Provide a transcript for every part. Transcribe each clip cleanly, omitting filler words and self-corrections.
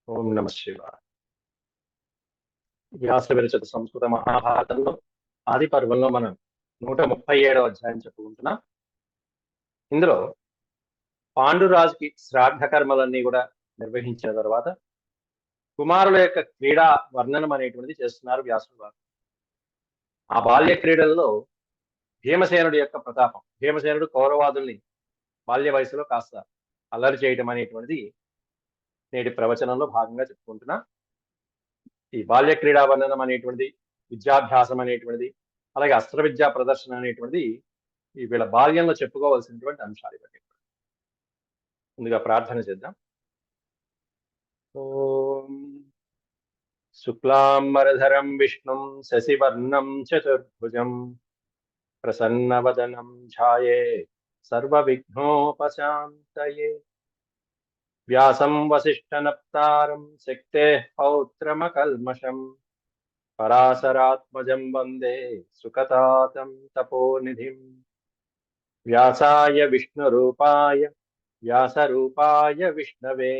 ఓం నమ శివాయ. వ్యాస విరచిత సంస్కృత మహాభారతంలో ఆది పర్వంలో మనం 137వ అధ్యాయం చెప్పుకుంటున్నాం. ఇందులో పాండురాజుకి శ్రాద్ధ కర్మలన్నీ కూడా నిర్వహించిన తర్వాత కుమారుల యొక్క క్రీడా వర్ణనం అనేటువంటిది చేస్తున్నారు వ్యాసుడు వారు. ఆ బాల్య క్రీడల్లో భీమసేనుడి యొక్క ప్రతాపం, భీమసేనుడు కౌరవాదుల్ని బాల్య వయసులో కాస్త అల్లరి చేయడం అనేటువంటిది నేటి ప్రవచనంలో భాగంగా చెప్పుకుంటున్నా. ఈ బాల్య క్రీడా వర్ణనం అనేటువంటిది, విద్యాభ్యాసం అనేటువంటిది, అలాగే అస్త్ర విద్యా ప్రదర్శన అనేటువంటిది ఈ వీళ్ళ బాల్యంలో చెప్పుకోవాల్సినటువంటి అంశాలు ఇవన్నీ. ముందుగా ప్రార్థన చేద్దాం. ఓం శుక్లాంబరధరం విష్ణుం శశివర్ణం చతుర్భుజం ప్రసన్నవదనం ఛాయే సర్వవిఘ్నోపశాంతయే వ్యాసం వసిష్ఠనప్తారం శక్తేః పౌత్రమకల్మషం పరాశరాత్మజం వందే సుఖతాతం తపోనిధిం వ్యాసాయ విష్ణురూపాయ వ్యాసరూపాయ విష్ణవే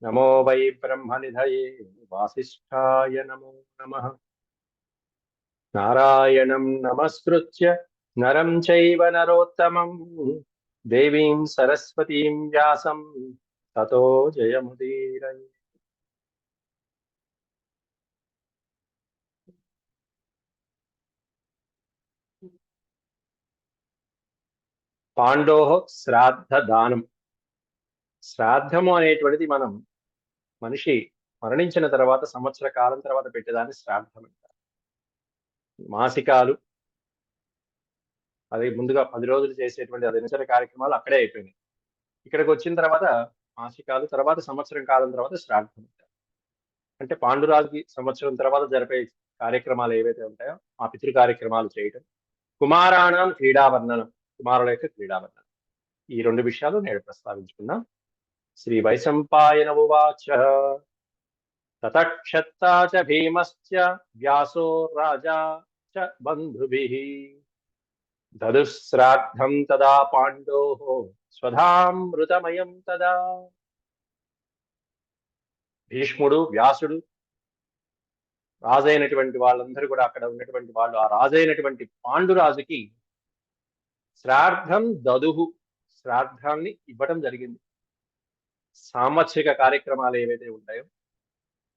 నమో వై బ్రహ్మనిధయే వాసిష్ఠాయ నమో నమః. నారాయణం నమస్కృత్య నరం చైవ నరోత్తమం దేవీం సరస్వతీం వ్యాసం తతో జయముదీరయే. పాండోః శ్రాద్ధ దానం. శ్రాద్ధము అనేటువంటిది మనం మనిషి మరణించిన తర్వాత సంవత్సర కాలం తర్వాత పెట్టేదాన్ని శ్రాద్ధం అంటారు. మాసికాలు, అది ముందుగా 10 రోజులు చేసేటువంటి ఆ దినచర్య కార్యక్రమాలు అక్కడే అయిపోయినాయి. ఇక్కడికి వచ్చిన తర్వాత మాసికాలు, తర్వాత సంవత్సరం కాలం తర్వాత శ్రాద్ధం అంటారు. అంటే పాండురాజుకి సంవత్సరం తర్వాత జరిపే కార్యక్రమాలు ఏవైతే ఉంటాయో ఆ పితృ కార్యక్రమాలు చేయటం. కుమారాణం క్రీడావర్ణనం, కుమారుల యొక్క క్రీడావర్ణనం. ఈ 2 విషయాలు నేడు ప్రస్తావించుకున్నాం. శ్రీ వైశంపాయన ఉవాచ తతక్షత్తా చ భీమశ్చ వ్యాసో రాజా చ బంధుభిః దదుశ్రాద్ధం తదా పాండోః స్వధామృతమయం తదా. భీష్ముడు, వ్యాసుడు, రాజైనటువంటి వాళ్ళందరూ కూడా అక్కడ ఉన్నటువంటి వాళ్ళు ఆ రాజైనటువంటి పాండురాజుకి శ్రాద్ధం దదుహు, శ్రాద్ధాన్ని ఇవ్వడం జరిగింది. సాంవత్సరిక కార్యక్రమాలు ఏవైతే ఉంటాయో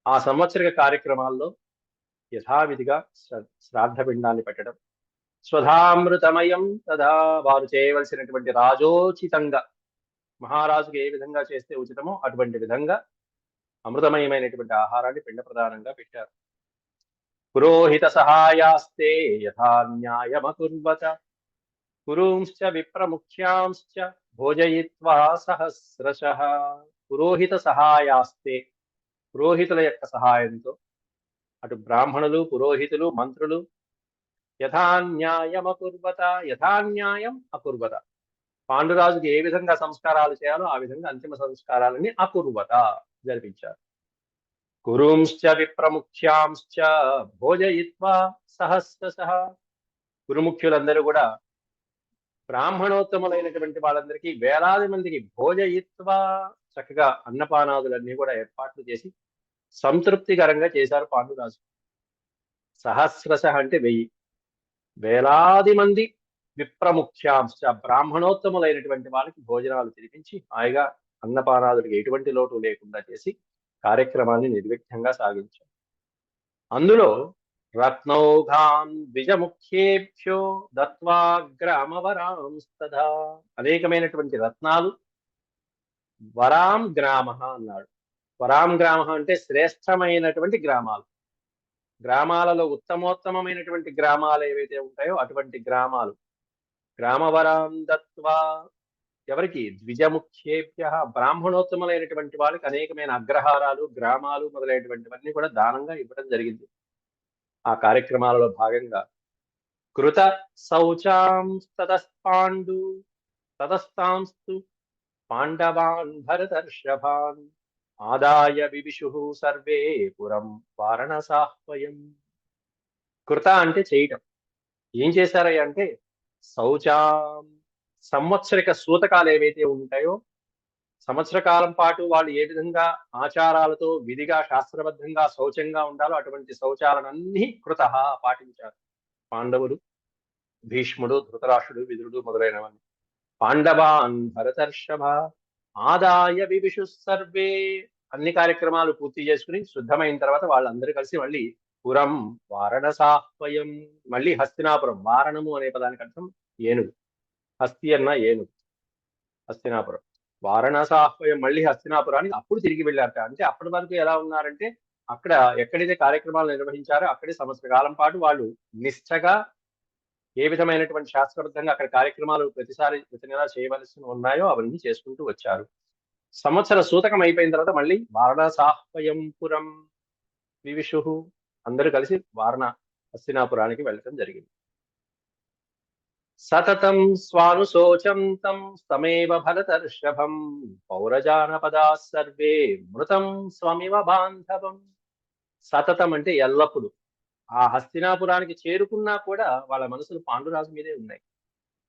ఆ సంవత్సరిక కార్యక్రమాల్లో యథావిధిగా శ్రాద్ధ పిండాన్ని పెట్టడం. స్వధామృతమయం తదా, వారు చేయవలసినటువంటి రాజోచితంగా, మహారాజుకి ఏ విధంగా చేస్తే ఉచితమో అటువంటి విధంగా అమృతమయమైనటువంటి ఆహారాన్ని పిండ ప్రదానంగా పెట్టారు. పురోహిత సహాయాస్తే యథా న్యాయమకుర్వత కురుంశ్చ విప్రముఖ్యాంశ్చ భోజయిత్వా సహస్రశః. పురోహిత సహాయాస్తే, పురోహితుల యొక్క సహాయంతో అటు బ్రాహ్మణులు, పురోహితులు, మంత్రులు యథాన్యాయం అకుర్వత, యథాన్యాయం అకుర్వత, పాండురాజుకి ఏ విధంగా సంస్కారాలు చేయాలో ఆ విధంగా అంతిమ సంస్కారాలని అకుర్వత జరిపించారు. కురుంశ్చ విప్రముఖ్యాంశ్చ భోజయిత్వా సహస్రశః. కురుముఖ్యులందరూ కూడా బ్రాహ్మణోత్తములైనటువంటి వాళ్ళందరికీ వేలాది మందికి భోజయిత్వా, చక్కగా అన్నపానాదులన్నీ కూడా ఏర్పాట్లు చేసి సంతృప్తికరంగా చేశారు పాండురాజు. సహస్రశ అంటే 1000, వేలాది మంది విప్రముఖ్యాంశ బ్రాహ్మణోత్తములైనటువంటి వాళ్ళకి భోజనాలు తినిపించి హాయిగా అన్నపానాదులకి ఎటువంటి లోటు లేకుండా చేసి కార్యక్రమాన్ని నిర్విఘ్నంగా సాగించారు. అందులో రత్నౌఘాన్ ద్విజముఖ్యేభ్యో దత్వా గ్రామవరాంస్తథా, అనేకమైనటువంటి రత్నాలు, వరాం గ్రామ అన్నాడు. వరాం గ్రామ అంటే శ్రేష్టమైనటువంటి గ్రామాలు. గ్రామాలలో ఉత్తమోత్తమైనటువంటి గ్రామాలు ఏవైతే ఉంటాయో అటువంటి గ్రామాలు. గ్రామవరాం దత్వా, ఎవరికి? ద్విజముఖ్యేభ్య, బ్రాహ్మణోత్తములైనటువంటి వాళ్ళకి అనేకమైన అగ్రహారాలు, గ్రామాలు మొదలైనటువంటివన్నీ కూడా దానంగా ఇవ్వడం జరిగింది. ఆ కార్యక్రమాలలో భాగంగా కృత శౌచాం తతస్పాండు తతస్తాంస్తు పాండవాన్ భరతర్షభాన్ ఆదాయ వివిషుః సర్వే పురం వారణాసాహ్వయం. కృత అంటే చేయటం. ఏం చేశారయ్య అంటే శౌచాం, సంవత్సరిక సూతకాలు ఏవైతే ఉంటాయో సంవత్సర కాలం పాటు వాళ్ళు ఏ విధంగా ఆచారాలతో విధిగా శాస్త్రబద్ధంగా శౌచంగా ఉండాలో అటువంటి శౌచాలనన్నీ కృతః పాటించారు పాండవులు, భీష్ముడు, ధృతరాష్ట్రుడు, విదురుడు మొదలైనవన్నీ. పాండవాన్ భరతర్షభ ఆదాయ వివిషు సర్వే, అన్ని కార్యక్రమాలు పూర్తి చేసుకుని శుద్ధమైన తర్వాత వాళ్ళందరూ కలిసి మళ్ళీ పురం వారణసాహ్వయం, మళ్ళీ హస్తినాపురం, వారణము అనే పదానికి అర్థం ఏనుగు, హస్తి అన్న ఏనుగు, హస్తినాపురం, వారణాసాహ్వయం మళ్ళీ హస్తినాపురానికి అప్పుడు తిరిగి వెళ్ళారట. అంటే అప్పటి వరకు ఎలా ఉన్నారంటే అక్కడ ఎక్కడైతే కార్యక్రమాలు నిర్వహించారో అక్కడే సంవత్సర కాలం పాటు వాళ్ళు నిష్ఠగా ఏ విధమైనటువంటి శాస్త్రబద్ధంగా అక్కడ కార్యక్రమాలు ప్రతి నెల చేయవలసి ఉన్నాయో అవన్నీ చేసుకుంటూ వచ్చారు. సంవత్సర సూతకం అయిపోయిన తర్వాత మళ్ళీ వారణాసాహ్వయంపురం వివిషు, అందరూ కలిసి వారణ హస్తినాపురానికి వెళ్ళటం జరిగింది. సతతం స్వానుశోచం తం తమేవ భరతర్షభం పౌరజానపదా సర్వే మృతం స్వమివ బాంధవం. సతతం అంటే ఎల్లప్పుడు. ఆ హస్తినాపురానికి చేరుకున్నా కూడా వాళ్ళ మనసులు పాండురాజు మీదే ఉన్నాయి.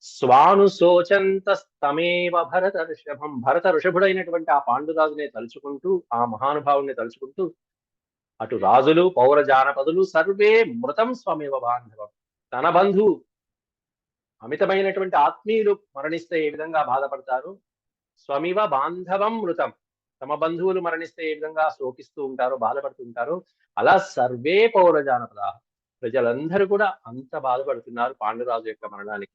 స్వానుశోచంతస్తమేవ భరత ఋషభం, భరత ఋషభుడైనటువంటి ఆ పాండురాజునే తలుచుకుంటూ, ఆ మహానుభావుని తలుచుకుంటూ అటు రాజులు, పౌర జానపదులు సర్వే మృతం స్వమేవ బాంధవం, తన బంధువు అమితమైనటువంటి ఆత్మీయులు మరణిస్తే ఏ విధంగా బాధపడతారు, స్వమివ బాంధవం మృతం, తమ బంధువులు మరణిస్తే ఏ విధంగా శోకిస్తూ ఉంటారో బాధపడుతూ ఉంటారో అలా సర్వే పౌర జానపద, ప్రజలందరూ కూడా అంత బాధపడుతున్నారు పాండురాజు యొక్క మరణానికి.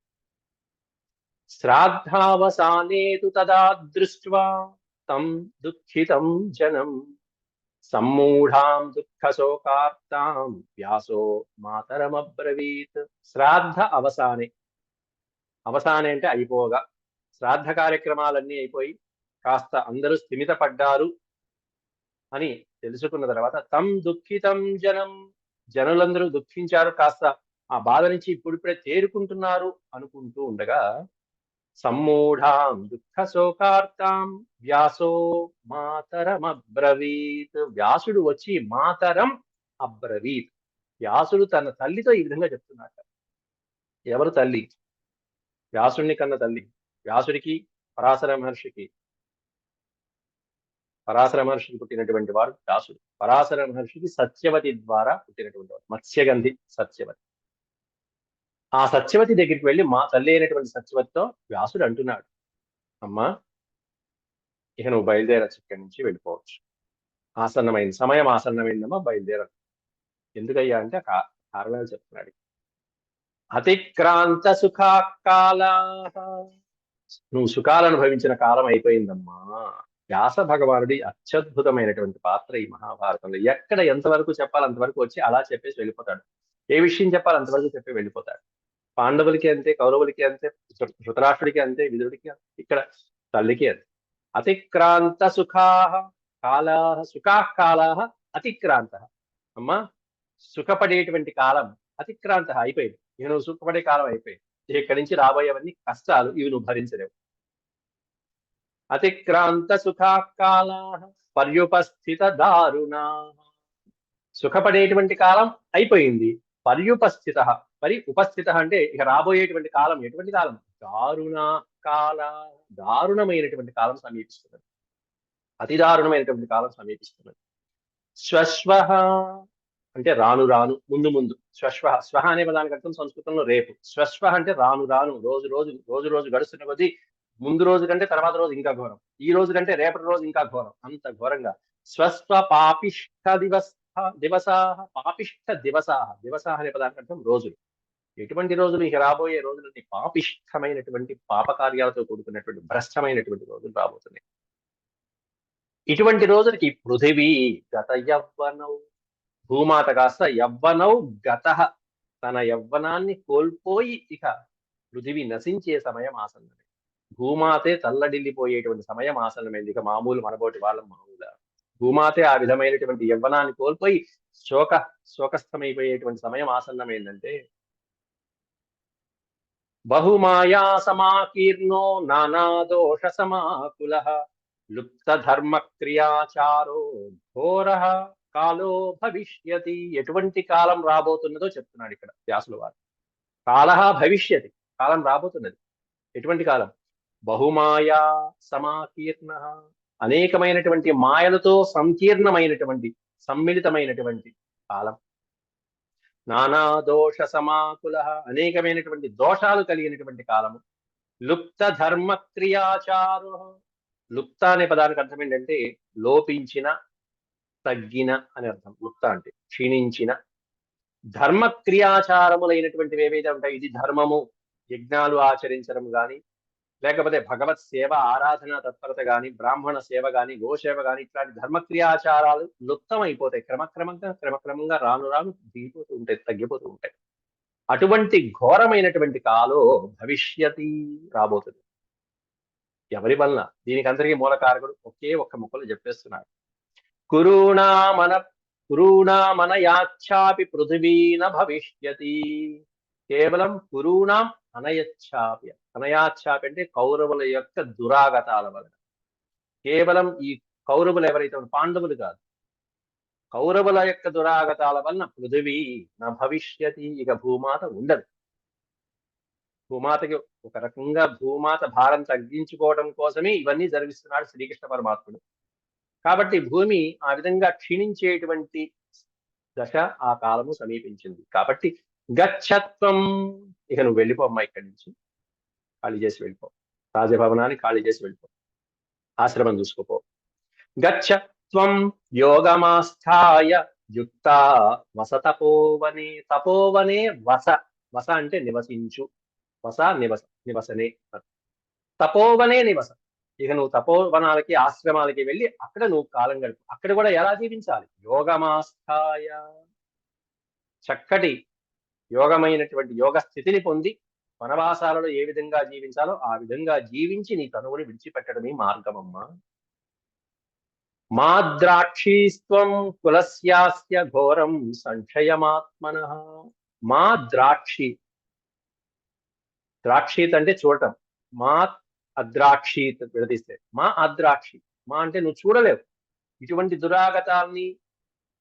శ్రాద్ధావసానే తు తదా దృష్ట్వా తం దుఃఖితం జనం సమ్మూఢాం దుఃఖశోకార్తాం వ్యాసో మాతరమబ్రవీత్. శ్రాద్ధ అవసానే, అవసానే అంటే అయిపోగా, శ్రాద్ధ కార్యక్రమాలన్నీ అయిపోయి కాస్త అందరూ స్థిమిత పడ్డారు అని తెలుసుకున్న తర్వాత తం దుఃఖితం జనం, జనులందరూ దుఃఖించారు, కాస్త ఆ బాధ నుంచి ఇప్పుడిప్పుడే తేరుకుంటున్నారు అనుకుంటూ ఉండగా సమ్మూఢాం దుఃఖ శోకార్తాం వ్యాసో మాతరమబ్రవీత్, వ్యాసుడు వచ్చి మాతరం అబ్రవీత్, వ్యాసుడు తన తల్లితో ఈ విధంగా చెప్తున్నాడు. ఎవరు తల్లి? వ్యాసుడిని కన్న తల్లి. వ్యాసుడికి పరాశర మహర్షికి పుట్టినటువంటి వాడు వ్యాసుడు. పరాశర మహర్షికి సత్యవతి ద్వారా పుట్టినటువంటి వాడు, మత్స్యగంధి సత్యవతి. ఆ సత్యవతి దగ్గరికి వెళ్ళి మా తల్లి అయినటువంటి సత్యవతితో వ్యాసుడు అంటున్నాడు, అమ్మా ఇక నువ్వు బయలుదేరచ్చు, ఇక్కడి నుంచి వెళ్ళిపోవచ్చు, ఆసన్నమైంది, సమయం ఆసన్నమైందమ్మా, బయలుదేరదు. ఎందుకయ్యా అంటే కారణాలు చెప్తున్నాడు. అతిక్రాంత సుఖాకాల, నువ్వు సుఖాలు అనుభవించిన కాలం అయిపోయిందమ్మా. వ్యాస భగవానుడి అత్యద్భుతమైనటువంటి పాత్ర ఈ మహాభారతంలో. ఎక్కడ ఎంతవరకు చెప్పాలి అంతవరకు వచ్చి అలా చెప్పేసి వెళ్ళిపోతాడు. ఏ విషయం చెప్పాలి అంతవరకు చెప్పి వెళ్ళిపోతాడు. పాండవులకి అంతే, కౌరవులకి అంతే, ధృతరాష్ట్రుడికి అంతే, విదురుడికి అంతే, ఇక్కడ తల్లికి అంతే. అతిక్రాంత సుఖాః కాలాః, సుఖాః కాలాః అతిక్రాంత, అమ్మా సుఖపడేటువంటి కాలం అతిక్రాంత అయిపోయింది, ఇక నువ్వు సుఖపడే కాలం అయిపోయింది, ఇక్కడి నుంచి రాబోయేవన్నీ కష్టాలు, ఇవి నువ్వు భరించలేవు. అతిక్రాంత సుఖాః కాలాః పర్యుపస్థిత దారుణాః, సుఖపడేటువంటి కాలం అయిపోయింది. పర్యుపస్థిత, ఉపస్థిత అంటే ఇక రాబోయేటువంటి కాలం ఎటువంటి కాలం? దారుణ కాల, దారుణమైనటువంటి కాలం సమీపిస్తున్నది, అతి దారుణమైనటువంటి కాలం సమీపిస్తున్నది. శ్వశ్వః అంటే రాను రాను, ముందు ముందు. శ్వశ్వః, శ్వః అనే పదానికి అర్థం సంస్కృతంలో రేపు. శ్వశ్వః అంటే రాను రాను, రోజు రోజు గడుస్తున్న కొద్దీ ముందు రోజు కంటే తర్వాత రోజు ఇంకా ఘోరం, ఈ రోజు కంటే రేపటి రోజు ఇంకా ఘోరం, అంత ఘోరంగా. స్వస్వ పాపిష్ట దివసాః, పాపిష్ట దివసాః, దివసాః అనే పదానికి అర్థం రోజులు. ఎటువంటి రోజులు? ఇక రాబోయే రోజులన్నీ పాపిష్టమైనటువంటి పాపకార్యాలతో కూడుకున్నటువంటి భ్రష్టమైనటువంటి రోజులు రాబోతున్నాయి. ఇటువంటి రోజులకి పృథివీ గత యవ్వనౌ, భూమాత కాస్త యవ్వనౌ గతః, తన యవ్వనాన్ని కోల్పోయి ఇక పృథివీ నశించే సమయం ఆసన్నమే. భూమాతే తల్లడిల్లిపోయేటువంటి సమయం ఆసన్నమైంది. ఇక మామూలు మనబోటి వాళ్ళం మామూలుగా భూమాతే ఆ విధమైనటువంటి యవ్వనాన్ని కోల్పోయి శోకస్థమైపోయేటువంటి సమయం ఆసన్నమైందంటే, బహుమాయా సమాకీర్ణో నానాదోష సమాకులః లుప్త ధర్మ క్రియాచారో ఘోరః కాలో భవిష్యతి. ఎటువంటి కాలం రాబోతున్నదో చెప్తున్నాడు ఇక్కడ వ్యాసుల వారు. కాలః భవిష్యతి, కాలం రాబోతున్నది. ఎటువంటి కాలం? బహుమాయా సమాకీర్ణ, అనేకమైనటువంటి మాయలతో సంకీర్ణమైనటువంటి సమ్మిళితమైనటువంటి కాలం. నానా దోష సమాకుల, అనేకమైనటువంటి దోషాలు కలిగినటువంటి కాలము. లుప్త ధర్మ క్రియాచారు, లుప్త అనే పదానికి అర్థం ఏంటంటే లోపించిన, తగ్గిన అని అర్థం. లుప్త అంటే క్షీణించిన. ధర్మ క్రియాచారములైనటువంటివి ఏవైతే ఉంటాయి, ఇది ధర్మము, యజ్ఞాలు ఆచరించడం గాని, లేకపోతే భగవత్ సేవ ఆరాధన తత్పరత గాని, బ్రాహ్మణ సేవ గాని, గోసేవ గాని, ఇట్లాంటి ధర్మక్రియాచారాలు లుప్తం అయిపోతాయి. క్రమక్రమంగా రాను రాను దిగిపోతూ ఉంటాయి, తగ్గిపోతూ ఉంటాయి. అటువంటి ఘోరమైనటువంటి కాలో భవిష్యతి, రాబోతుంది. ఎవరి వలన? దీనికి అందరికీ మూల కారకుడు ఒకే ఒక్క ముక్కలు చెప్పేస్తున్నాడు. కురూణామనయాచ్చాపి పృథివీన భవిష్యతి. కేవలం కురూణాం అనయచ్చాపి, అనయాచ్చాపి అంటే కౌరవుల యొక్క దురాగతాల వలన. కేవలం ఈ కౌరవులు ఎవరైతే పాండవులు కాదు, కౌరవుల యొక్క దురాగతాల వలన పృథివీ నా భవిష్యతి, ఇక భూమాత ఉండదు. భూమాతకి ఒక రకంగా భూమాత భారం తగ్గించుకోవడం కోసమే ఇవన్నీ జరిగిస్తున్నాడు శ్రీకృష్ణ పరమాత్ముడు. కాబట్టి భూమి ఆ విధంగా క్షీణించేటువంటి దశ, ఆ కాలము సమీపించింది. కాబట్టి గచ్చత్వం, ఇక నువ్వు వెళ్ళిపో అమ్మా, ఇక్కడి నుంచి ఖాళీ చేసి వెళ్ళిపో, రాజభవనాన్ని ఖాళీ చేసి వెళ్ళిపో, ఆశ్రమం చూసుకోపో. గచ్చత్వం యోగమాస్థాయ యుక్త వస తపోవనే. తపోవనే వస, వస అంటే నివసించు, వస నివసనే, తపోవనే నివస. ఇక నువ్వు తపోవనాలకి, ఆశ్రమాలకి వెళ్ళి అక్కడ నువ్వు కాలం గడుపు. అక్కడ కూడా ఎలా జీవించాలి? యోగమాస్థాయ, చక్కటి యోగమైనటువంటి యోగ స్థితిని పొంది వనవాసాలలో ఏ విధంగా జీవించాలో ఆ విధంగా జీవించి నీ తనువుని విడిచిపెట్టడమే మార్గమమ్మా. మా ద్రాక్షీస్త్వం కులస్యాస్య ఘోరం సంక్షయమాత్మన. మా ద్రాక్షి, ద్రాక్షీత్ అంటే చూడటం, మా అద్రాక్షీత్ విడదీస్తే మా అద్రాక్షి. మా అంటే నువ్వు చూడలేవు, ఇటువంటి దురాగతాల్ని,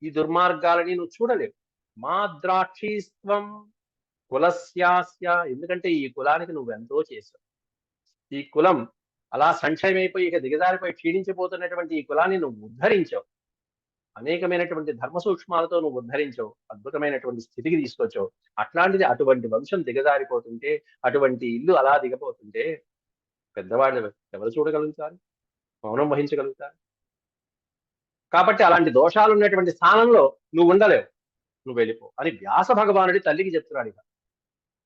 ఈ దుర్మార్గాలని నువ్వు చూడలేవు. మా ద్రాక్షీస్త్వం కులస్యాస్య, ఎందుకంటే ఈ కులానికి నువ్వు ఎంతో చేశావు. ఈ కులం అలా సంక్షయమైపోయి ఇక దిగజారిపోయి క్షీణించిపోతున్నటువంటి ఈ కులాన్ని నువ్వు ఉద్ధరించావు. అనేకమైనటువంటి ధర్మ సూక్ష్మాలతో నువ్వు ఉద్ధరించావు, అద్భుతమైనటువంటి స్థితికి తీసుకొచ్చావు. అట్లాంటిది అటువంటి వంశం దిగజారిపోతుంటే, అటువంటి ఇల్లు అలా దిగపోతుంటే పెద్దవాళ్ళు ఎవరు చూడగలుగుతారు, మౌనం వహించగలుగుతారు? కాబట్టి అలాంటి దోషాలు ఉన్నటువంటి స్థానంలో నువ్వు ఉండలేవు, నువ్వు వెళ్ళిపో అని వ్యాస భగవానుడి తల్లికి చెప్తున్నాడు. ఇక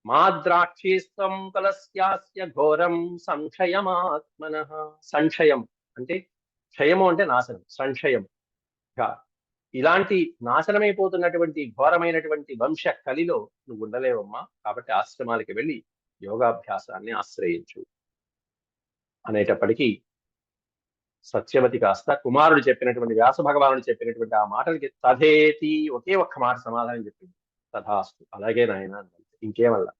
మా ద్రాక్షీస్తం కలస్యాస్య ఘోరం సంక్షయమాత్మన. సంక్షయం అంటే క్షయము అంటే నాశనం, సంక్షయం. ఇలాంటి నాశనమైపోతున్నటువంటి ఘోరమైనటువంటి వంశ కలిలో నువ్వు ఉండలేవమ్మా. కాబట్టి ఆశ్రమాలకి వెళ్ళి యోగాభ్యాసాన్ని ఆశ్రయించు అనేటప్పటికీ సత్యవతి కాస్త కుమారుడు చెప్పినటువంటి, వ్యాస భగవానుడు చెప్పినటువంటి ఆ మాటలకి తథేతి, ఒకే ఒక్క మాట సమాధానం చెప్పింది. తథాస్తు, అలాగే నాయన అని. ఇంకేమల్లా,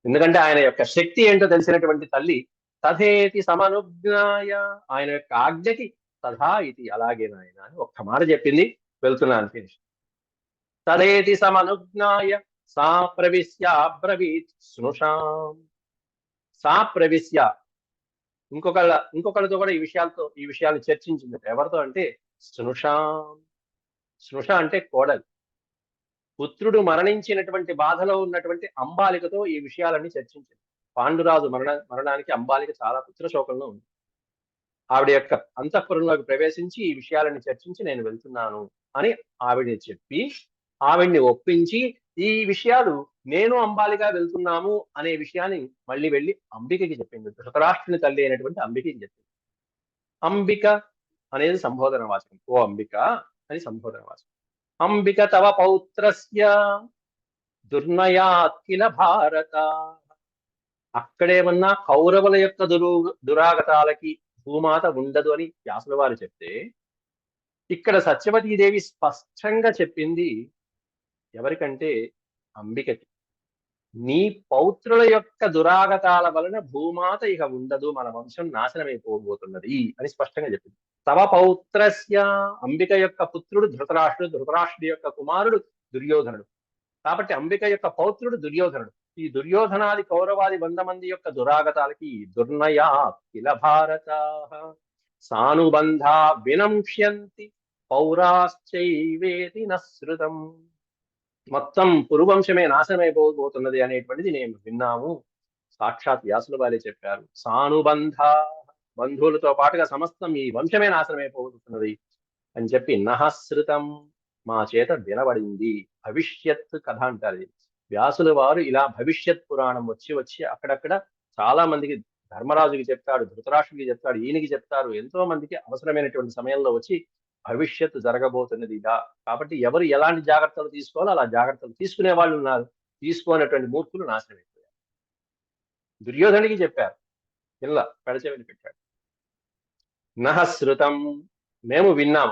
ఎందుకంటే ఆయన యొక్క శక్తి ఏంటో తెలిసినటువంటి తల్లి తథేతి సమనుజ్ఞాయ, ఆయన యొక్క ఆజ్ఞకి తథా ఇది, అలాగే నాయన అని ఒక్క మాట చెప్పింది. వెళ్తున్నాను, ఫినిష్. తథేతి సమనుజ్ఞాయ సా ప్రవిశ్య అబ్రవీత్ స్నుషాం. సా ప్రవిశ్య, ఇంకొకళ్ళతో కూడా ఈ విషయాలు చర్చించింది. ఎవరితో అంటే స్నుషాం. స్నుష అంటే కోడలు. పుత్రుడు మరణించినటువంటి బాధలో ఉన్నటువంటి అంబాలికతో ఈ విషయాలన్నీ చర్చించింది. పాండురాజు మరణానికి అంబాలిక చాలా పుత్రశోకంలో ఉంది. ఆవిడ యొక్క అంతఃపురంలోకి ప్రవేశించి ఈ విషయాలన్నీ చర్చించి నేను వెళ్తున్నాను అని ఆవిడని చెప్పి, ఆవిడ్ని ఒప్పించి, ఈ విషయాలు నేను అంబాలిగా వెళ్తున్నాము అనే విషయాన్ని మళ్ళీ వెళ్ళి అంబికకి చెప్పింది. ధృతరాష్ట్రుని తల్లి అయినటువంటి అంబికకి చెప్పింది. అంబిక అనేది సంబోధన వాచకం. ఓ అంబిక అని సంబోధన వాచకం. అంబిక తవ పౌత్రస్య దుర్నయాత్కిల భారత. అక్కడేమన్నా కౌరవుల యొక్క దురాగతాలకి భూమాత ఉండదు అని వ్యాసుల వారు చెప్తే, ఇక్కడ సత్యవతీదేవి స్పష్టంగా చెప్పింది ఎవరికంటే అంబికకి. నీ పౌత్రుల యొక్క దురాగతాల వలన భూమాత ఇక ఉండదు, మన వంశం నాశనమైపోబోతున్నది అని స్పష్టంగా చెప్పింది. తవ పౌత్రస్య, అంబిక యొక్క పుత్రుడు ధృతరాష్ట్రుడు, ధృతరాష్ట్రుడి యొక్క కుమారుడు దుర్యోధనుడు. కాబట్టి అంబిక యొక్క పౌత్రుడు దుర్యోధనుడు. ఈ దుర్యోధనాది కౌరవాది 100 మంది యొక్క దురాగతాలకి దుర్నయా కిల భారత సానుబంధా వినంక్ష్యంతి పౌరాశ్చైవేతి నశ్రుతం. మొత్తం పురువంశమే నాశనమైపోతున్నది అనేటువంటిది నేను విన్నాము. సాక్షాత్ వ్యాసుల వారే చెప్పారు. సానుబంధ, బంధువులతో పాటుగా సమస్తం ఈ వంశమే నాశనమైపోతున్నది అని చెప్పి నహశ్రుతం, మా చేత వినబడింది. భవిష్యత్ కథ అంటారు. వ్యాసుల వారు ఇలా భవిష్యత్ పురాణం వచ్చి అక్కడక్కడ చాలా మందికి, ధర్మరాజుకి చెప్తాడు, ధృతరాష్ట్రుడికి చెప్తాడు, ఈయనకి చెప్తారు, ఎంతో మందికి అవసరమైనటువంటి సమయంలో వచ్చి భవిష్యత్తు జరగబోతున్నది ఇదా, కాబట్టి ఎవరు ఎలాంటి జాగ్రత్తలు తీసుకోవాలో అలా జాగ్రత్తలు తీసుకునే వాళ్ళు ఉన్నారు, తీసుకోనటువంటి మూర్ఖులు నాశనం అయిపోయారు. దుర్యోధనుడికి చెప్పారు, పిల్ల పెడచెవిని పెట్టాడు. నహశ్రుతం, మేము విన్నాం,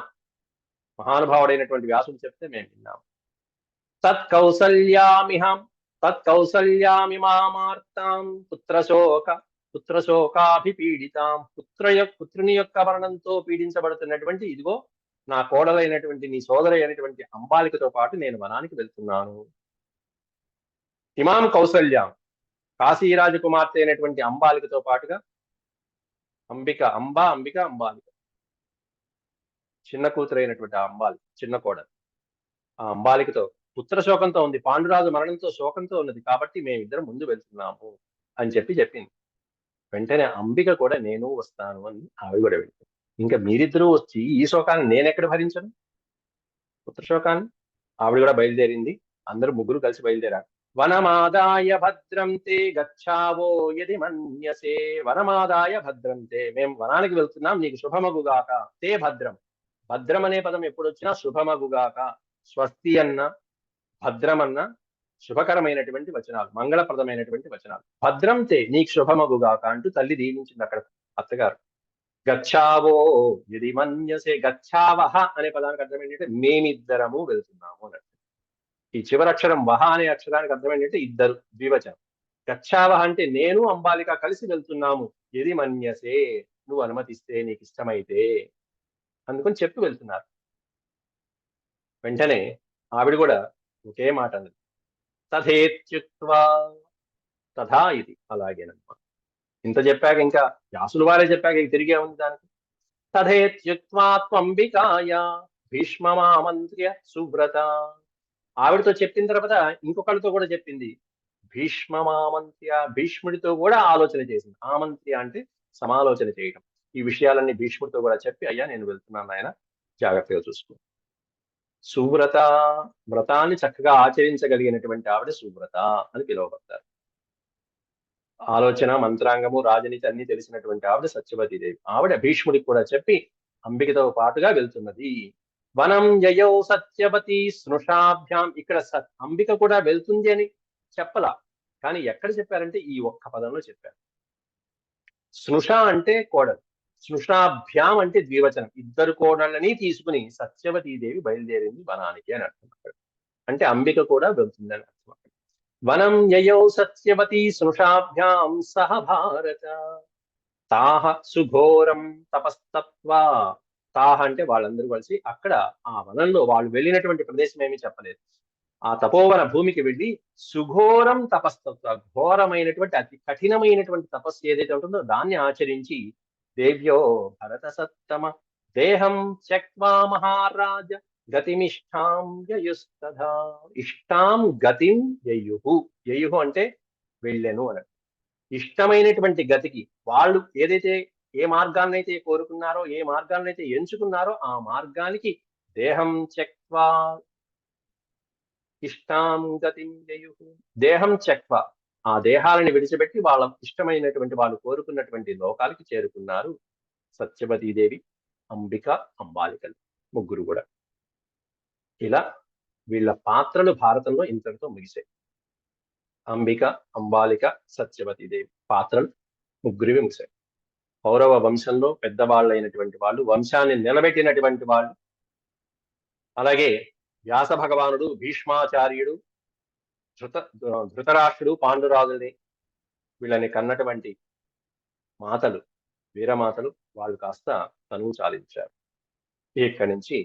మహానుభావుడైనటువంటి వ్యాసుడు చెప్తే మేము విన్నాం. తత్కౌసల్యామిమామార్తాం పుత్రశోకాభిపీడితాం, పుత్రుని యొక్క మరణంతో పీడించబడుతున్నటువంటి ఇదిగో నా కోడలైనటువంటి నీ సోదరి అయినటువంటి అంబాలికతో పాటు నేను వనానికి వెళ్తున్నాను. ఇమాం కౌసల్యాం, కాశీరాజు కుమార్తె అయినటువంటి అంబాలికతో పాటుగా, అంబిక అంబాలిక, చిన్న కూతురైనటువంటి ఆ అంబాలిక, చిన్న కోడలు, ఆ అంబాలికతో పుత్రశోకంతో ఉంది, పాండురాజు మరణంతో శోకంతో ఉన్నది, కాబట్టి మేమిద్దరం ముందు వెళ్తున్నాము అని చెప్పింది. వెంటనే అంబిక కూడా నేను వస్తాను అని ఆవిడ కూడా వెళ్తాను. ఇంకా మీరిద్దరూ వచ్చి ఈ శోకాన్ని నేనెక్కడ భరించను, పుత్రశోకాన్ని. ఆవిడ కూడా బయలుదేరింది, అందరూ ముగ్గురు కలిసి బయలుదేరారు. వనమాదాయ భద్రం తే గచ్చావో యది మన్యసే, వనమాదాయ భద్రం తే, మేము వనానికి వెళ్తున్నాం, నీకు శుభమగుగాక. తే భద్రం, భద్రం అనే పదం ఎప్పుడు వచ్చినా శుభమగుగాక, స్వస్తి అన్న, భద్రం అన్న శుభకరమైనటువంటి వచనాలు, మంగళప్రదమైనటువంటి వచనాలు. భద్రం తే, నీకు శుభమగుగాక అంటూ తల్లి దీవించింది అక్కడ అత్తగారు. గచ్చావో యది మన్యసే, గచ్చావహ అనే పదానికి అర్థం ఏంటంటే మేమిద్దరము వెళ్తున్నాము అన్నట్టు. ఈ చివరక్షరం వహ అనే అక్షరానికి అర్థం ఏంటంటే ఇద్దరు, ద్వివచనం. గచ్చావహ అంటే నేను అంబాలిక కలిసి వెళ్తున్నాము, యది మన్యసే, నువ్వు అనుమతిస్తే, నీకు ఇష్టమైతే, అందుకని చెప్పి వెళ్తున్నారు. వెంటనే ఆవిడ కూడా ఒకే మాట అన్నది, తథేత్యుక్త్వా, తథా ఇది, అలాగేనమ్మా. ఇంత చెప్పాక ఇంకా వ్యాసుల వారే చెప్పాక తిరిగే ఉంది దానికి. తథేత్యుక్త్వా త్వంబికాయ భీష్మమామంత్ర్య సువ్రత, ఆవిడతో చెప్పిన తర్వాత ఇంకొకళ్ళతో కూడా చెప్పింది. భీష్మమామంత్ర్య, భీష్ముడితో కూడా ఆలోచన చేసింది. ఆమంత్ర్య అంటే సమాలోచన చేయడం. ఈ విషయాలన్నీ భీష్ముడితో కూడా చెప్పి, అయ్యా నేను వెళ్తున్నాను ఆయన, జాగ్రత్తగా చూసుకో. సువ్రత, వ్రతాన్ని చక్కగా ఆచరించగలిగినటువంటి ఆవిడ సువ్రత అని పిలువబడతారు. ఆలోచన, మంత్రాంగము, రాజనీతి అన్ని తెలిసినటువంటి ఆవిడ సత్యవతీదేవి. ఆవిడ భీష్ముడికి కూడా చెప్పి అంబికతో పాటుగా వెళ్తున్నది. వనం యయౌ సత్యవతి స్నుషాభ్యాం, ఇక్కడ అంబిక కూడా వెళ్తుంది అని చెప్పలా, కానీ ఎక్కడ చెప్పారంటే ఈ ఒక్క పదంలో చెప్పారు. స్నుష అంటే కోడలు, స్నుషాభ్యాం అంటే ద్వివచనం, ఇద్దరు కోడళ్ళని తీసుకుని సత్యవతీదేవి బయలుదేరింది వనానికి అని అర్థం. అంటే అంబిక కూడా వెళ్తుంది అని అర్థం. వనం యయౌ సత్యవతి స్నుషాభ్యాం సహ భారత తాహ సుఘోరం తపస్తత్వా, తాహ అంటే వాళ్ళందరూ కలిసి అక్కడ ఆ వనంలో వాళ్ళు వెళ్ళినటువంటి ప్రదేశం ఏమీ చెప్పలేదు. ఆ తపోవన భూమికి వెళ్ళి సుఘోరం తపస్తత్వ, ఘోరమైనటువంటి అతి కఠినమైనటువంటి తపస్సు ఏదైతే ఉంటుందో దాన్ని ఆచరించి, దేవ్యో భరత సత్తమ దేహం త్యక్వా మహారాజ గతిమిష్టాం యయుస్తథా, ఇష్టాం గతిం యయుహు, యయుహు అంటే వెళ్ళెను అని. ఇష్టమైనటువంటి గతికి, వాళ్ళు ఏదైతే ఏ మార్గాన్నైతే కోరుకున్నారో, ఏ మార్గాన్నైతే ఎంచుకున్నారో ఆ మార్గానికి దేహం త్యక్వా ఇష్టాం గతిం యయుహు, దేహం త్యక్వా, ఆ దేహాలని విడిచిపెట్టి వాళ్ళ ఇష్టమైనటువంటి, వాళ్ళు కోరుకున్నటువంటి లోకాలకి చేరుకున్నారు సత్యవతీదేవి, అంబిక, అంబాలికలు ముగ్గురు కూడా. ఇలా వీళ్ళ పాత్రలు భారతంలో ఇంతటితో ముగిసాయి. అంబిక, అంబాలిక, సత్యవతీదేవి పాత్రలు ముగ్గురివి ముగిసాయి. కౌరవ వంశంలో పెద్దవాళ్ళైనటువంటి వాళ్ళు, వంశాన్ని నిలబెట్టినటువంటి వాళ్ళు, అలాగే వ్యాస భగవానుడు, భీష్మాచార్యుడు, ధృతరాష్ట్రుడు, పాండురాజుని వీళ్ళని కన్నటువంటి మాతలు, వీరమాతలు, వాళ్ళు కాస్త తనువు చాలించారు. ఇక్కడి నుంచి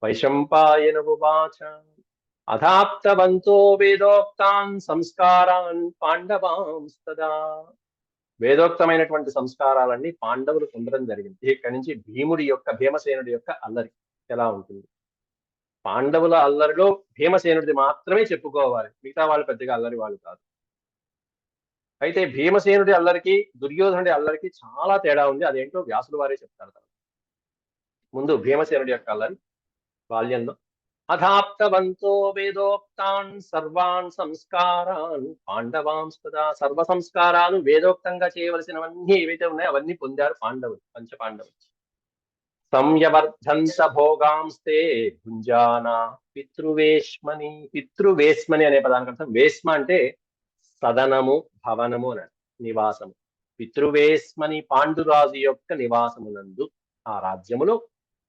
వైశంపాయన ఉవాచ, అథాప్తవంతో వేదోక్తాన్ సంస్కారాన్ పాండవాంస్తదా. వేదోక్తమైనటువంటి సంస్కారాలన్నీ పాండవులు పొందడం జరిగింది. ఇక్కడి నుంచి భీమసేనుడి యొక్క అల్లరి ఎలా ఉంటుంది? పాండవుల అల్లరిలో భీమసేనుడిది మాత్రమే చెప్పుకోవాలి, మిగతా వాళ్ళు పెద్దగా అల్లరి వాళ్ళు కాదు. అయితే భీమసేనుడి అల్లరికి దుర్యోధనుడి అల్లరికి చాలా తేడా ఉంది. అదేంటో వ్యాసుల వారే చెప్తారు. ముందు భీమసేనుడి యొక్క అల్లరి బాల్యంలో. అథాప్తవంతో వేదోక్తాన్ సర్వాన్ సంస్కారాన్ పాండవాంస్తదా. సర్వ సంస్కారాలు వేదోక్తంగా చేయవలసినవన్నీ ఏవైతే ఉన్నాయో అవన్నీ పొందారు పాండవులు, పంచపాండవులు. సంయవర్ధంత భోగాంస్తే భుంజానా పితృవేష్మని. పితృవేష్మని అనే పదానికి అర్థం వేష్మ అంటే సదనము, భవనము అని, నివాసము. పితృవేష్మని పాండురాజు యొక్క నివాసమునందు, ఆ రాజ్యములో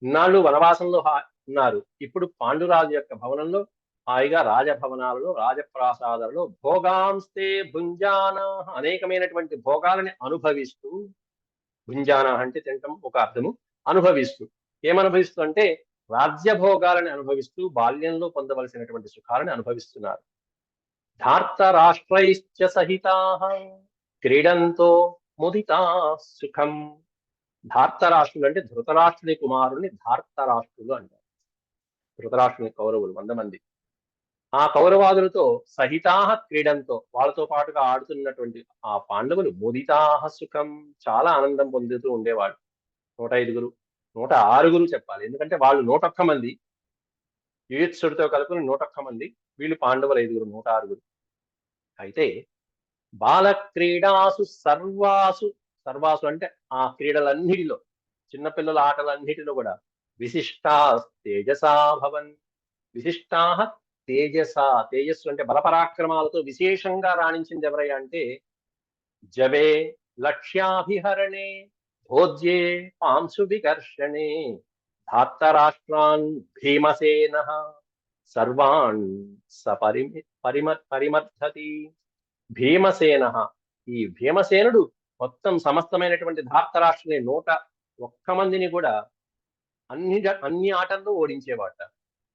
ఇన్నాళ్ళు వనవాసంలో ఉన్నారు. ఇప్పుడు పాండురాజు యొక్క భవనంలో హాయిగా రాజభవనాలలో, రాజప్రాసాదాలలో భోగాంస్తే భుంజాన, అనేకమైనటువంటి భోగాలని అనుభవిస్తూ, భుంజాన అంటే తింటం ఒక అర్థము, అనుభవిస్తూ, ఏమనుభవిస్తూ అంటే రాజ్యభోగాలని అనుభవిస్తూ బాల్యంలో పొందవలసినటువంటి సుఖాలను అనుభవిస్తున్నారు. ధార్తరాష్ట్రైశ్చ సహితాః క్రీడంతో ముదితా సుఖం. ధార్తరాష్ట్రులు అంటే ధృతరాష్ట్రుని కుమారుని ధార్తరాష్ట్రులు అంటారు. ధృతరాష్ట్రుని కౌరవులు 100 మంది. ఆ కౌరవాదులతో సహితాహ క్రీడంతో, వాళ్ళతో పాటుగా ఆడుతున్నటువంటి ఆ పాండవులు ముదితాహ సుఖం, చాలా ఆనందం పొందుతూ ఉండేవాడు. 105, 106 చెప్పాలి, ఎందుకంటే వాళ్ళు 101 మంది, యుయుత్సుడితో కలుపుకుని 101 మంది, వీళ్ళు పాండవులు 5, 106. అయితే బాలక్రీడాసు సర్వాసు, సర్వాసు అంటే ఆ క్రీడలన్నిటిలో, చిన్నపిల్లల ఆటలన్నిటిలో కూడా విశిష్టా తేజసా భవన్. విశిష్టా తేజస, తేజస్సు అంటే బలపరాక్రమాలతో విశేషంగా రాణించింది ఎవరయ్యా అంటే జవే లక్ష్యాభిహరణే భోజ్యే పాంసు వికర్షణే ధార్తరాష్ట్రాన్ భీమసేన సర్వాన్ పరిమర్ధతి. భీమసేన, ఈ భీమసేనుడు మొత్తం సమస్తమైనటువంటి ధార్తరాష్ట్రుని 101 మందిని కూడా అన్ని ఆటల్లో ఓడించేవాట.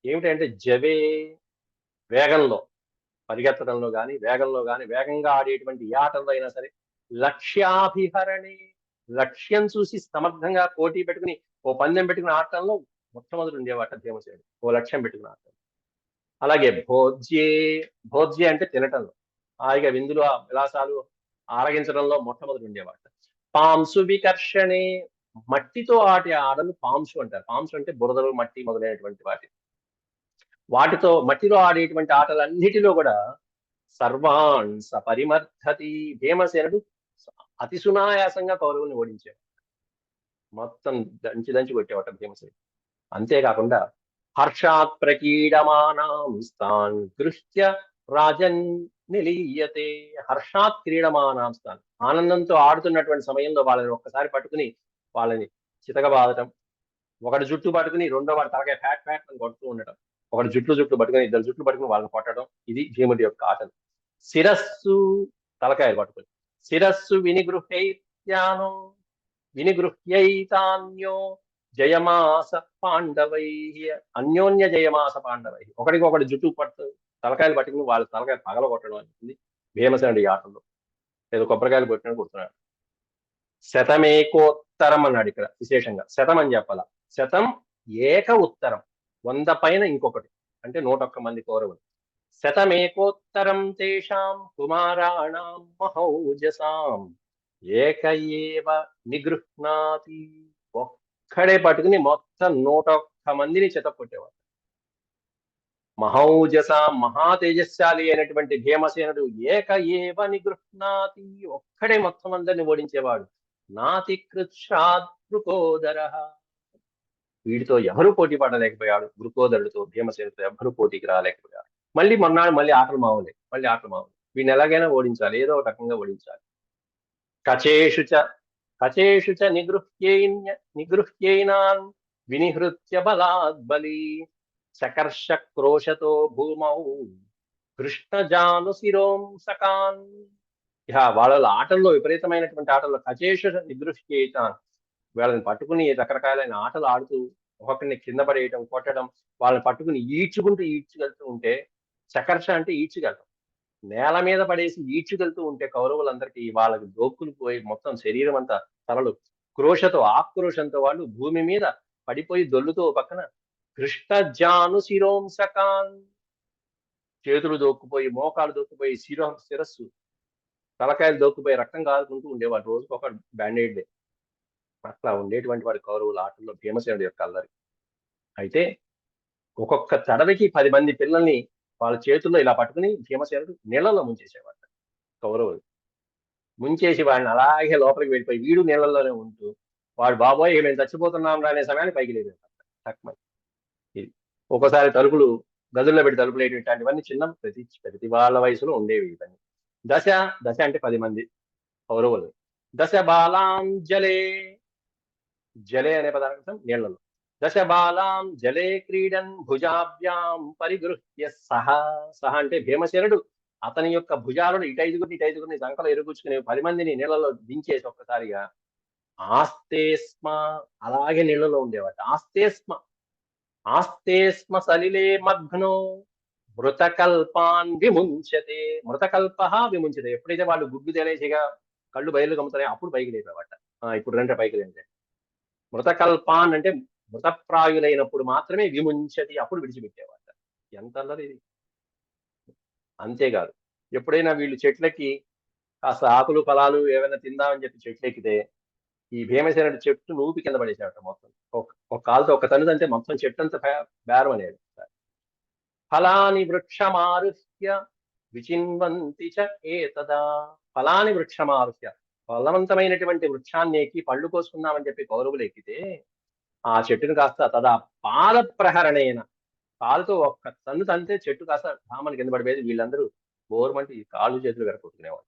ఏమిటంటే జవే, వేగంలో, పరిగెత్తడంలో కానీ వేగంలో కానీ, వేగంగా ఆడేటువంటి ఏ ఆటల్లో అయినా సరే. లక్ష్యాభిహరణి, లక్ష్యం చూసి సమర్థంగా పోటీ పెట్టుకుని ఓ పందెం పెట్టుకుని ఆటంలో మొట్టమొదటి ఉండేవాట భీమసేనుడు, ఓ లక్ష్యం పెట్టుకుని ఆడటం. అలాగే భోజ్యే, భోజ్యే అంటే తినటంలో, హాయిగా విందులు విలాసాలు ఆరగించడంలో మొట్టమొదటి ఉండేవాట. పాంసు వికర్షణే, మట్టితో ఆడే ఆటలు పాంసు అంటారు. పాంసు అంటే బురదలు, మట్టి మొదలైనటువంటి వాటితో మట్టిలో ఆడేటువంటి ఆటలన్నిటిలో కూడా సర్వాన్ సపరిమర్ధతి. భీమసేనుడు అతి సునాయాసంగా కౌరవుని ఓడించాడు, మొత్తం దంచి దంచి కొట్టేవాట భీమసేనుడు. అంతేకాకుండా హర్షాత్ ప్రకీడమానాం స్థాన్ గృహ్య రాజన్ నిలీయతే. హర్షాత్ క్రీడమానాం స్థాన్, ఆనందంతో ఆడుతున్నటువంటి సమయంలో వాళ్ళని ఒక్కసారి పట్టుకుని వాళ్ళని చితకబాదటం, ఒకటి జుట్టు పట్టుకుని రెండో వాడి తలకాయ ఫ్యాట్ ఫ్యాట్ అని కొడుతూ ఉండటం, ఒకటి జుట్లు పట్టుకుని, 2 జుట్లు పట్టుకుని వాళ్ళని కొట్టడం, ఇది భీముడి యొక్క ఆటలు. శిరస్సు, తలకాయలు పట్టుకుని, శిరస్సు వినిగృహ్యైత్యానో వినిగృహ్యైతాన్యో జయమాస పాండవై. అన్యోన్య జయమాస పాండవై, ఒకడికొకటి జుట్టు పట్టు తలకాయలు పట్టుకుని వాళ్ళ తలకాయలు పగల కొట్టడం అనేది భీమసేనుడి ఆటల్లో. ఏదో కొబ్బరికాయలు కొట్టినట్టు కొడుతున్నాడు. శతమేకోత్తరం అన్నాడు ఇక్కడ విశేషంగా. శతం అని చెప్పాల, శతం ఏక ఉత్తరం, 100 పైన ఇంకొకటి, అంటే 101 మంది కౌరవులు. శతమేకోత్తరం తేషాం కుమారాణాం మహౌజసాం ఏక ఏవ నిగృహ్ణాతి. ఒక్కడే పట్టుకుని మొత్తం 101 మందిని చెతకొట్టేవాడు. మహౌజసాం, మహా తేజస్శాలి అయినటువంటి భీమసేనుడు ఏక ఏవ నిగృహ్ణాతి, ఒక్కడే మొత్తం అందరిని ఓడించేవాడు. నాతి కృచ్ఛ్రాద్ వృకోదర, వీడితో ఎవరు పోటీ పడలేకపోయాడు. వృకోదరుడితో, భీమసేనుడితో ఎవరు పోటీకి రాలేకపోయాడు. మళ్ళీ మొన్నాడు మళ్ళీ ఆటలు మావులే, వీడిని ఎలాగైనా ఓడించాలి, ఏదో ఒక రకంగా ఓడించాలి. కచేషు చ నిగృహ్యైనాన్ వినిహృత్య బలాద్ బలి చకర్ష క్రోశతో భూమౌ కృష్ణజాను శిరోంసకాన్. ఇక వాళ్ళ ఆటల్లో, విపరీతమైనటువంటి ఆటల్లో కచేషు నిగృహ్యైతాన్, వాళ్ళని పట్టుకుని రకరకాలైన ఆటలు ఆడుతూ ఒక్కొక్కరిని కింద పడేయటం, కొట్టడం, వాళ్ళని పట్టుకుని ఈడ్చుకుంటూ ఈడ్చుకెళ్తూ ఉంటే చకర్ష అంటే ఈడ్చుకెళ్ళటం. నేల మీద పడేసి ఈడ్చుకెళ్తూ ఉంటే కౌరవులందరికీ వాళ్ళకి దోక్కులు పోయి మొత్తం శరీరం అంతా తలలు ఆక్రోశంతో వాళ్ళు భూమి మీద పడిపోయి దొల్లుతూ ఓ పక్కన కృష్ణజాను శిరోంసకాన్, చేతులు దోక్కుపోయి, మోకాలు దోక్కుపోయి, శిరస్సు, తలకాయలు దోక్కుపోయి రక్తం కారుకుంటూ ఉండేవాడు. రోజుకు ఒక బ్యాండేడ్. అట్లా ఉండేటువంటి వాడు కౌరవుల ఆటల్లో భీమసేనుడి యొక్క అల్లరి. అయితే ఒక్కొక్క తడవికి 10 మంది పిల్లల్ని వాళ్ళ చేతుల్లో ఇలా పట్టుకుని భీమసేనుడు నీళ్ళలో ముంచేసేవాడు. కౌరవులు ముంచేసి వాడిని అలాగే లోపలికి వెళ్ళిపోయి వీడు నీళ్ళల్లోనే ఉంటూ వాడు బాబోయ్ మేము చచ్చిపోతున్నాం రా అనే సమయాన్ని పైకి లేపాడు. తక్కువ ఇది ఒక్కోసారి తలుపులు గదుల్లో పెట్టి తలుపులు వేయడం ఇట్లాంటివన్నీ చిన్న ప్రతి వాళ్ళ వయసులో ఉండేవి ఇవన్నీ. దశ అంటే 10 మంది కౌరవులు. దశ బాలాం జలే, జలే అనే పదార్థం నీళ్లలో. దశ బాలాం జలే క్రీడన్ భుజాభ్యాం పరిగృహ్య సహ అంటే భీమసేనుడు అతని యొక్క భుజాలను ఇటైదుగురిని సంకలో ఎరుగుచ్చుకుని 10 మందిని నీళ్లలో దించేసి ఒక్కసారిగా ఆస్తేస్మ, అలాగే నీళ్లలో ఉండేవాట. ఆస్తేస్మ సలిలే మగ్నో మృతకల్పాన్ విముంచతే. విముంచతే, ఎప్పుడైతే వాళ్ళు గుడ్డు తెలిసిగా కళ్ళు బయలు గమ్ముతాయో అప్పుడు పైకి లేపేవాట. ఇప్పుడు రంటే పైకి లేంటే. మృతకల్పాన్ అంటే మృతప్రాయులైనప్పుడు మాత్రమే విముంచతి, అప్పుడు విడిచిపెట్టేవాట. ఎంత అల్లరి ఇది. అంతేకాదు, ఎప్పుడైనా వీళ్ళు చెట్లకి కాస్త ఆకులు ఫలాలు ఏమైనా తిందామని చెప్పి చెట్లెక్కితే ఈ భీమసేనుడు చెట్టు నూపి కింద పడేసేవాట మొత్తం. ఒక కాలుతో ఒక తన్ను అంటే మొత్తం చెట్టు అంతా బేరం అనేది. ఫలాని వృక్షమారుహ్య విచిన్వంతి చ ఏతదా. ఫలాని వృక్షమారుహ్య, ఫలవంతమైనటువంటి వృక్షాన్ని ఎక్కి పళ్ళు కోసుకుందామని చెప్పి కౌరవులు ఎక్కితే ఆ చెట్టును కాస్త తదా పాద ప్రహరణైన, కాలుతో ఒక్క తన్ను తంతే చెట్టు కాస్త ధామని కింద పడిపోయేది. వీళ్ళందరూ బోర్మంటి కాళ్ళు చేతులు వెరకొట్టుకునేవాళ్ళు.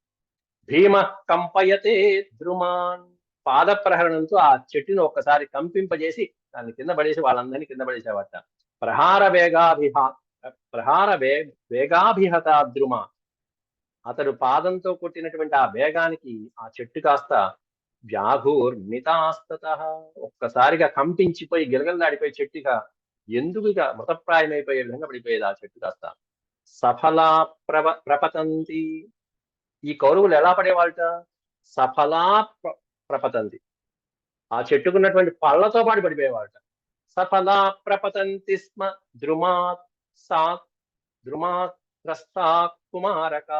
భీమ కంపయతే ద్రుమాన్, పాద ప్రహరణంతో ఆ చెట్టును ఒక్కసారి కంపింపజేసి దాన్ని కింద పడేసి వాళ్ళందరినీ కింద పడేసేవాట. ప్రహార వేగాభిహత ద్రుమ, అతడు పాదంతో కొట్టినటువంటి ఆ వేగానికి ఆ చెట్టు కాస్త వ్యాఘూర్మితాస్తత, ఒక్కసారిగా కంపించిపోయి గిలగలలాడిపోయి చెట్టుగా ఎందుకుగా మృతప్రాయమైపోయే విధంగా పడిపోయేది ఆ చెట్టు కాస్త. సఫలా ప్రపతంతి, ఈ కౌరవులు ఎలా పడేవాళ్ళట? సఫలా ప్రపతంతి, ఆ చెట్టుకున్నటువంటి పళ్ళతో పాటు పడిపోయేవాళ్ళట. సఫలా ప్రపతంతి స్మ ద్రుమాత్ కుమారక.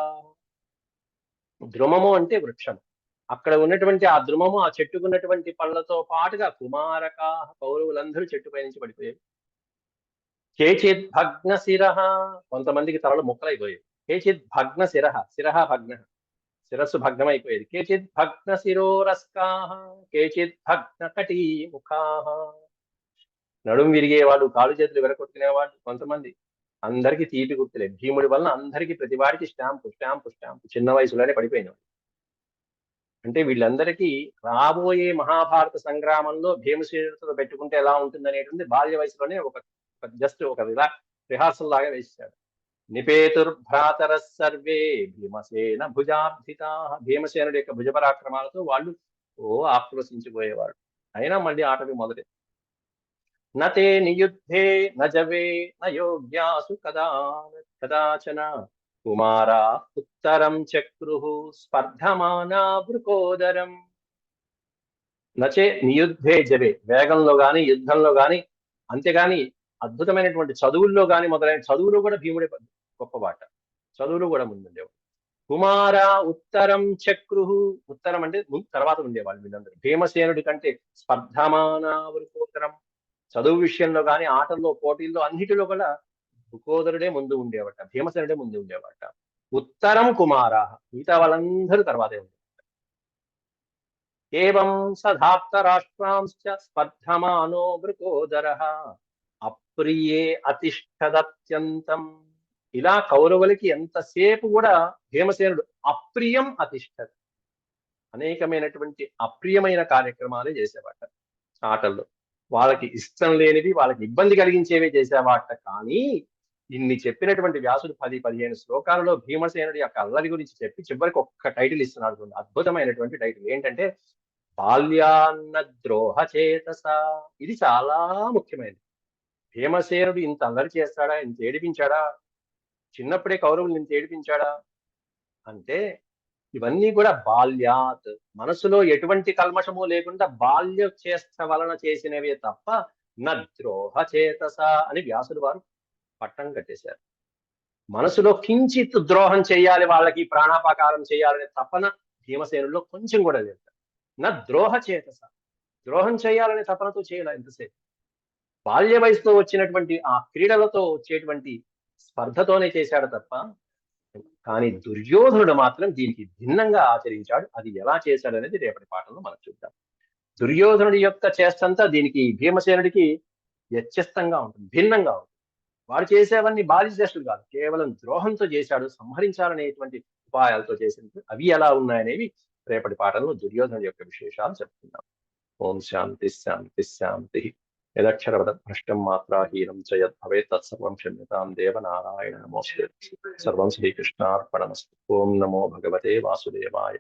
ద్రుమము అంటే వృక్షం. అక్కడ ఉన్నటువంటి ఆ ద్రుమము ఆ చెట్టుకున్నటువంటి పళ్ళతో పాటుగా కుమారక, కౌరవులందరూ చెట్టుపై నుంచి పడిపోయేవి. కేచిత్ భగ్న శిరః, కొంతమందికి తలలు ముక్కలైపోయేవి. కేచిత్ భగ్న శిరః, భగ్న, శిరస్సు భగ్నమైపోయేది. కేచిత్ భగ్న శిరోరస్కాః, కేచిత్ భగ్న కటీ ముఖాః, నడుము విరిగేవాళ్ళు, కాలు చేతులు విరగొట్టుకునేవాళ్ళు కొంతమంది. అందరికీ తీపి గుర్తులే. భీముడి వలన అందరికీ ప్రతి వాడికి స్టాంపు చిన్న వయసులోనే పడిపోయినవాడు. అంటే వీళ్ళందరికీ రాబోయే మహాభారత సంగ్రామంలో భీమసేనుడితో పెట్టుకుంటే ఎలా ఉంటుంది అనేటువంటి బాల్య వయసులోనే జస్ట్ ఒక రిహార్సల్ లాగా వేసాడు. నిపేతుర్భ్రాతర సర్వే భీమసేన భుజాబ్ధితా, భీమసేనుడి యొక్క భుజపరాక్రమాలతో వాళ్ళు ఆక్రోశించిపోయేవాడు. అయినా మళ్ళీ ఆటవి మొదలే. నతే నియుద్ధే నజవే నయోగ్యాసు కదాచన కుమారా ఉత్తరం చక్రుః స్పర్ధమానా వృకోదరం. నచే నియుద్ధే జవే, వేగంలో గాని యుద్ధంలో గాని, అంతేగాని అద్భుతమైనటువంటి చదువుల్లో గాని మొదలైన చదువులో కూడా భీముడే గొప్పబాట. చదువులో కూడా ముందుండేవాడు. కుమార ఉత్తరం చక్రుః, ఉత్తరం అంటే తర్వాత ఉండేవాళ్ళు వీళ్ళందరూ. భీమసేనుడి కంటే స్పర్ధమాన వృకోదరం, చదువు విషయంలో గాని ఆటల్లో పోటీల్లో అన్నిటిలో కూడా వృకోదరుడే ముందు ఉండేవాట, భీమసేనుడే ముందు ఉండేవాట. ఉత్తరం కుమారా, మిగతా వాళ్ళందరూ తర్వాతే ఉండేవాట. ఏవం సధాప్త రాష్ట్రాంశ్చ స్పర్ధమానో వృకోదరః అప్రియే అతిష్ఠదత్యంతం. ఇలా కౌరవులకి ఎంతసేపు కూడా భీమసేనుడు అప్రియం అతిష్ఠత్, అనేకమైనటువంటి అప్రియమైన కార్యక్రమాలే చేసేవాట ఆటల్లో. వాళ్ళకి ఇష్టం లేనివి, వాళ్ళకి ఇబ్బంది కలిగించేవే చేసేవాట. కానీ ఇన్ని చెప్పినటువంటి వ్యాసుడు 10-15 శ్లోకాలలో భీమసేనుడి యొక్క అల్లరి గురించి చెప్పి చివరికి ఒక్క టైటిల్ ఇస్తున్నాడు. అద్భుతమైనటువంటి టైటిల్ ఏంటంటే బాల్యాన్న ద్రోహ చేతస. ఇది చాలా ముఖ్యమైనది. భీమసేనుడు ఇంత అల్లరి చేస్తాడా, ఇంత ఏడిపించాడా, చిన్నప్పుడే కౌరవులు నిన్ను ఏడిపించాడా అంటే ఇవన్నీ కూడా బాల్యాత్, మనసులో ఎటువంటి కల్మషము లేకుండా బాల్య చేష్ట వలన చేసినవే తప్ప నద్రోహ చేతస అని వ్యాసుడు వారు పట్టం కట్టేశారు. మనసులో కించిత్ ద్రోహం చేయాలి, వాళ్ళకి ప్రాణాపాకారం చేయాలనే తపన భీమసేనుల్లో కొంచెం కూడా లేదు. నా ద్రోహ చేతస, ద్రోహం చేయాలనే తపనతో చేయాలి ఎంతసేపు. బాల్య వయసులో వచ్చినటువంటి ఆ క్రీడలతో వచ్చేటువంటి స్పర్ధతోనే చేశాడు తప్ప, కానీ దుర్యోధనుడు మాత్రం దీనికి భిన్నంగా ఆచరించాడు. అది ఎలా చేశాడు అనేది రేపటి పాఠంలో మనం చూద్దాం. దుర్యోధనుడి యొక్క చేష్టంతా దీనికి భీమసేనుడికి వ్యత్యస్తంగా ఉంటుంది, భిన్నంగా ఉంటుంది. వాడు చేసేవన్నీ బాల్య చేష్టలు కాదు, కేవలం ద్రోహంతో చేశాడు, సంహరించాలనేటువంటి ఉపాయాలతో చేసినట్టు. అవి ఎలా ఉన్నాయనేవి రేపటి పాఠంలో దుర్యోధనుడి యొక్క విశేషాలు చెప్తున్నాం. ఓం శాంతి శాంతి శాంతి. యదక్షరవద భ్రష్టం మాత్రాహీనం చ యద్భవేత్ తత్సర్వం క్షమ్యతాం దేవనారాయణ నమోస్తుతే. సర్వం శ్రీకృష్ణార్పణమస్తు. ఓం నమో భగవతే వాసుదేవాయ.